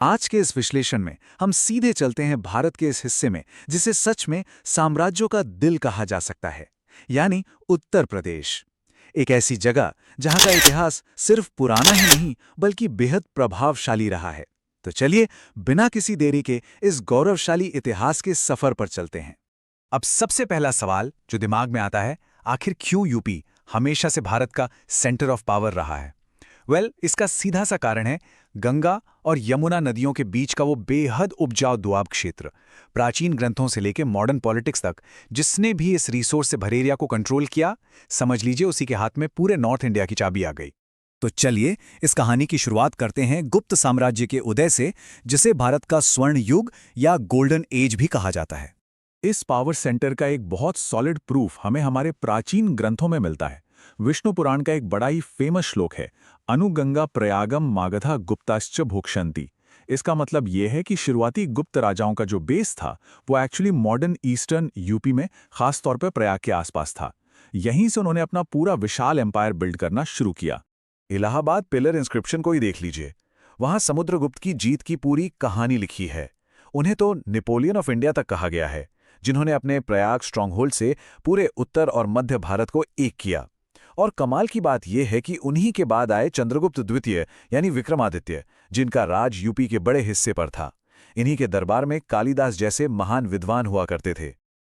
आज के इस विश्लेषण में हम सीधे चलते हैं भारत के इस हिस्से में जिसे सच में साम्राज्यों का दिल कहा जा सकता है, यानी उत्तर प्रदेश। एक ऐसी जगह जहां का इतिहास सिर्फ पुराना ही नहीं बल्कि बेहद प्रभावशाली रहा है। तो चलिए बिना किसी देरी के इस गौरवशाली इतिहास के सफर पर चलते हैं। अब सबसे पहला सवाल जो दिमाग में आता है, आखिर क्यों यूपी हमेशा से भारत का सेंटर ऑफ पावर रहा है? इसका सीधा सा कारण है गंगा और यमुना नदियों के बीच का वो बेहद उपजाऊ दुआब क्षेत्र। प्राचीन ग्रंथों से लेकर मॉडर्न पॉलिटिक्स तक जिसने भी इस रिसोर्स से भरे एरिया को कंट्रोल किया, समझ लीजिए उसी के हाथ में पूरे नॉर्थ इंडिया की चाबी आ गई। तो चलिए इस कहानी की शुरुआत करते हैं गुप्त साम्राज्य के उदय से, जिसे भारत का स्वर्ण युग या गोल्डन एज भी कहा जाता है। इस पावर सेंटर का एक बहुत सॉलिड प्रूफ हमें हमारे प्राचीन ग्रंथों में मिलता है। विष्णु पुराण का एक बड़ा ही फेमस श्लोक है, अनुगंगा प्रयागम मागधा गुप्ताश्च भोक्षन्ति। इसका मतलब यह है कि शुरुआती गुप्त राजाओं का जो बेस था वो एक्चुअली मॉडर्न ईस्टर्न यूपी में, खास तौर पर प्रयाग के आसपास था। यहीं से उन्होंने अपना पूरा विशाल एम्पायर बिल्ड करना शुरू किया। इलाहाबाद पिलर इंस्क्रिप्शन को ही देख लीजिए, वहां समुद्रगुप्त की जीत की पूरी कहानी लिखी है। उन्हें तो नेपोलियन ऑफ इंडिया तक कहा गया है, जिन्होंने अपने प्रयाग स्ट्रांगहोल्ड से पूरे उत्तर और मध्य भारत को एक किया। और कमाल की बात यह है कि उन्हीं के बाद आए चंद्रगुप्त द्वितीय यानी विक्रमादित्य, जिनका राज यूपी के बड़े हिस्से पर था। इन्हीं के दरबार में कालिदास जैसे महान विद्वान हुआ करते थे।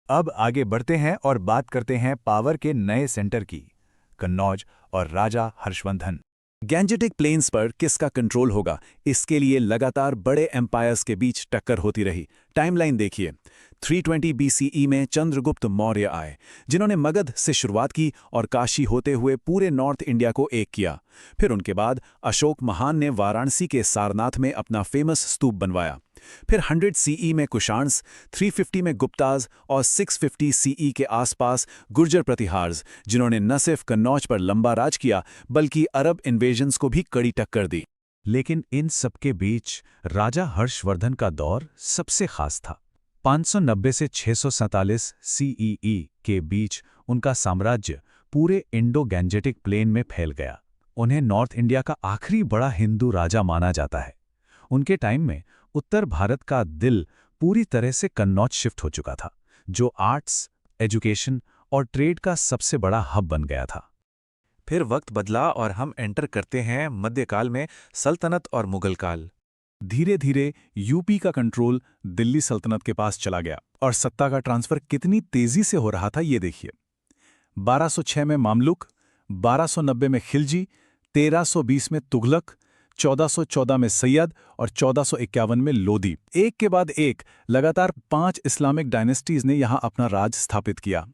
अब आगे बढ़ते हैं और बात करते हैं पावर के नए सेंटर की, कन्नौज और राजा हर्षवर्धन। गैंजेटिक प्लेन्स पर किसका कंट्रोल होगा, इसके लिए लगातार बड़े एम्पायर्स के बीच टक्कर होती रही। टाइमलाइन देखिए, 320 BCE में चंद्रगुप्त मौर्य आए, जिन्होंने मगध से शुरुआत की और काशी होते हुए पूरे नॉर्थ इंडिया को एक किया। फिर उनके बाद अशोक महान ने वाराणसी के सारनाथ में अपना फेमस स्तूप बनवाया। फिर 100 CE में कुषाण्स, 350 में गुप्ताज और 650 CE के आसपास गुर्जर प्रतिहार्स, जिन्होंने न सिर्फ कन्नौज पर लंबा राज किया बल्कि अरब इन्वेजन्स को भी कड़ी टक्कर दी। लेकिन इन सबके बीच राजा हर्षवर्धन का दौर सबसे खास था। 590 से 647 CEE के बीच उनका साम्राज्य पूरे इंडो गैंजेटिक प्लेन में फैल गया। उन्हें नॉर्थ इंडिया का आखिरी बड़ा हिंदू राजा माना जाता है। उनके टाइम में उत्तर भारत का दिल पूरी तरह से कन्नौज शिफ्ट हो चुका था, जो आर्ट्स, एजुकेशन और ट्रेड का सबसे बड़ा हब बन गया था। फिर वक्त बदला और हम एंटर करते हैं मध्यकाल में, सल्तनत और मुगल काल। धीरे धीरे यूपी का कंट्रोल दिल्ली सल्तनत के पास चला गया और सत्ता का ट्रांसफर कितनी तेजी से हो रहा था ये देखिए। 1206 में मामलुक, 1290 में खिलजी, 1320 में तुगलक, 1414 में सैयद और 1451 में लोदी। एक के बाद एक लगातार 5 इस्लामिक डायनेस्टीज ने यहां अपना राज स्थापित किया।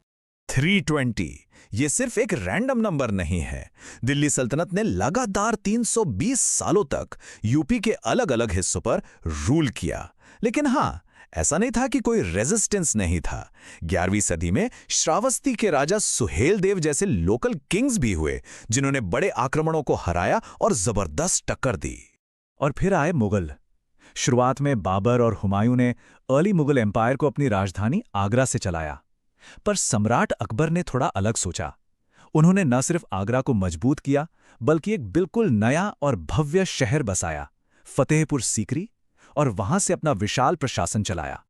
320 ये सिर्फ एक रैंडम नंबर नहीं है। दिल्ली सल्तनत ने लगातार 320 सालों तक यूपी के अलग अलग हिस्सों पर रूल किया। लेकिन हाँ, ऐसा नहीं था कि कोई रेजिस्टेंस नहीं था। 11वीं सदी में श्रावस्ती के राजा सुहेल देव जैसे लोकल किंग्स भी हुए, जिन्होंने बड़े आक्रमणों को हराया और जबरदस्त टक्कर दी। और फिर आए मुगल। शुरुआत में बाबर और हुमायूं ने अर्ली मुगल एम्पायर को अपनी राजधानी आगरा से चलाया, पर सम्राट अकबर ने थोड़ा अलग सोचा। उन्होंने न सिर्फ आगरा को मजबूत किया बल्कि एक बिल्कुल नया और भव्य शहर बसाया, फतेहपुर सीकरी, और वहां से अपना विशाल प्रशासन चलाया।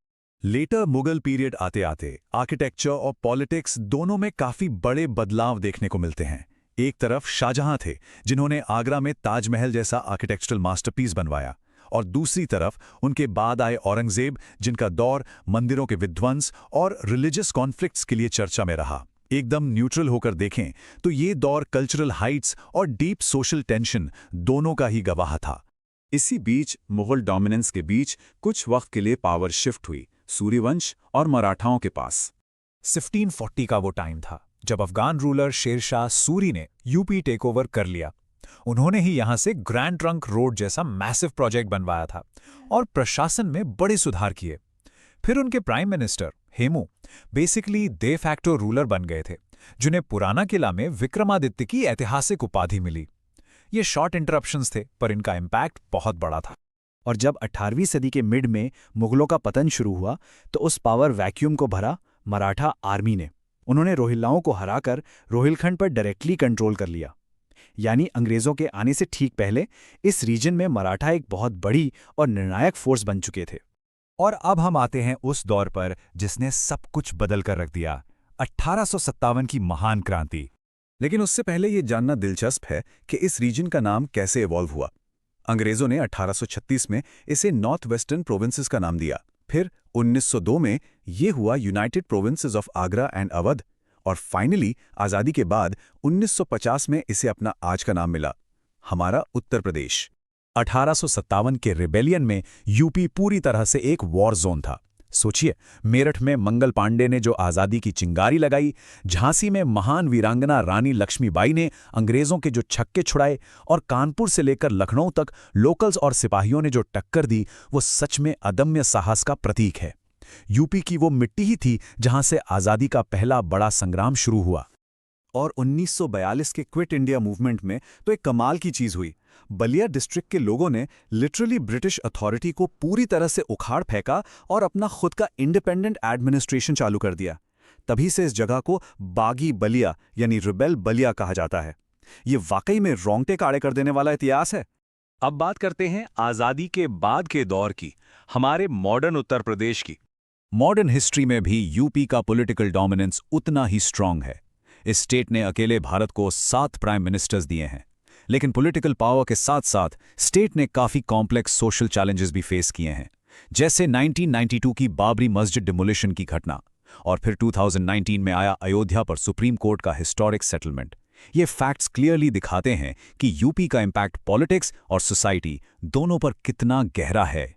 लेटर मुगल पीरियड आते आते आर्किटेक्चर और पॉलिटिक्स दोनों में काफी बड़े बदलाव देखने को मिलते हैं। एक तरफ शाहजहां थे, जिन्होंने आगरा में ताजमहल जैसा आर्किटेक्चरल मास्टरपीस बनवाया, और दूसरी तरफ उनके बाद आए औरंगजेब, जिनका दौर मंदिरों के विध्वंस और रिलीजियस कॉन्फ्लिक्ट्स के लिए चर्चा में रहा। एकदम न्यूट्रल होकर देखें तो ये दौर कल्चरल हाइट्स और डीप सोशल टेंशन दोनों का ही गवाह था। इसी बीच मुगल डोमिनेंस के बीच कुछ वक्त के लिए पावर शिफ्ट हुई सूर्यवंश और मराठाओं के पास। 1540 का वो टाइम था जब अफगान रूलर शेरशाह सूरी ने यूपी टेक ओवर कर लिया। उन्होंने ही यहां से ग्रैंड ट्रंक रोड जैसा मैसिव प्रोजेक्ट बनवाया था और प्रशासन में बड़े सुधार किए। फिर उनके prime minister Hemu basically they facto ruler बन गए थे, जिन्हें पुराना किला में विक्रमादित्य की ऐतिहासिक उपाधि मिली। ये शॉर्ट इंटरप्शंस थे, पर इनका इम्पैक्ट बहुत बड़ा था। और जब 18वीं सदी के मिड में मुगलों का पतन शुरू हुआ तो उस पावर वैक्यूम को भरा मराठा आर्मी ने। उन्होंने रोहिल्लाओं को हराकर रोहिलखंड पर डायरेक्टली कंट्रोल कर लिया। यानी अंग्रेजों के आने से ठीक पहले इस रीजन में मराठा एक बहुत बड़ी और निर्णायक फोर्स बन चुके थे। और अब हम आते हैं उस दौर पर जिसने सब कुछ बदल कर रख दिया, 1857 की महान क्रांति। लेकिन उससे पहले ये जानना दिलचस्प है कि इस रीजन का नाम कैसे इवॉल्व हुआ। अंग्रेजों ने 1836 में इसे नॉर्थ वेस्टर्न प्रोविंसेस का नाम दिया। फिर 1902 में ये हुआ United provinces of Agra and Awadh, और फाइनली आज़ादी के बाद 1950 में इसे अपना आज का नाम मिला, हमारा उत्तर प्रदेश। 1857 के रिबेलियन में यूपी पूरी तरह से एक वॉर जोन था। सोचिए, मेरठ में मंगल पांडे ने जो आज़ादी की चिंगारी लगाई, झांसी में महान वीरांगना रानी लक्ष्मीबाई ने अंग्रेज़ों के जो छक्के छुड़ाए, और कानपुर से लेकर लखनऊ तक लोकल्स और सिपाहियों ने जो टक्कर दी, वो सच में अदम्य साहस का प्रतीक है। यूपी की वो मिट्टी ही थी जहां से आज़ादी का पहला बड़ा संग्राम शुरू हुआ। और 1942 के क्विट इंडिया मूवमेंट में तो एक कमाल की चीज हुई। बलिया डिस्ट्रिक्ट के लोगों ने लिटरली ब्रिटिश अथॉरिटी को पूरी तरह से उखाड़ फेंका और अपना खुद का इंडिपेंडेंट एडमिनिस्ट्रेशन चालू कर दिया। तभी से इस जगह को बागी बलिया यानी रिबेल बलिया कहा जाता है। ये वाकई में रोंगटे काड़े कर देने वाला इतिहास है। अब बात करते हैं आज़ादी के बाद के दौर की, हमारे मॉडर्न उत्तर प्रदेश की। मॉडर्न हिस्ट्री में भी यूपी का पॉलिटिकल डोमिनेंस उतना ही स्ट्रांग है। इस स्टेट ने अकेले भारत को 7 प्राइम मिनिस्टर्स दिए हैं। लेकिन पॉलिटिकल पावर के साथ साथ स्टेट ने काफ़ी कॉम्प्लेक्स सोशल चैलेंजेस भी फेस किए हैं, जैसे 1992 की बाबरी मस्जिद डिमोलिशन की घटना, और फिर 2019 में आया अयोध्या पर सुप्रीम कोर्ट का हिस्टोरिक सेटलमेंट। ये फैक्ट्स क्लियरली दिखाते हैं कि यूपी का इम्पैक्ट पॉलिटिक्स और सोसाइटी दोनों पर कितना गहरा है।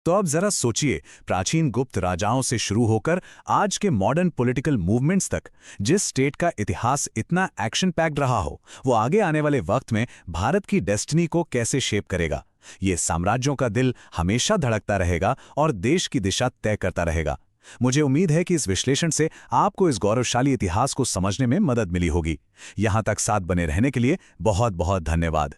तो अब जरा सोचिए, प्राचीन गुप्त राजाओं से शुरू होकर आज के मॉडर्न पॉलिटिकल मूवमेंट्स तक, जिस स्टेट का इतिहास इतना एक्शन पैक्ड रहा हो, वो आगे आने वाले वक्त में भारत की डेस्टिनी को कैसे शेप करेगा। ये साम्राज्यों का दिल हमेशा धड़कता रहेगा और देश की दिशा तय करता रहेगा। मुझे उम्मीद है कि इस विश्लेषण से आपको इस गौरवशाली इतिहास को समझने में मदद मिली होगी। यहां तक साथ बने रहने के लिए बहुत बहुत धन्यवाद।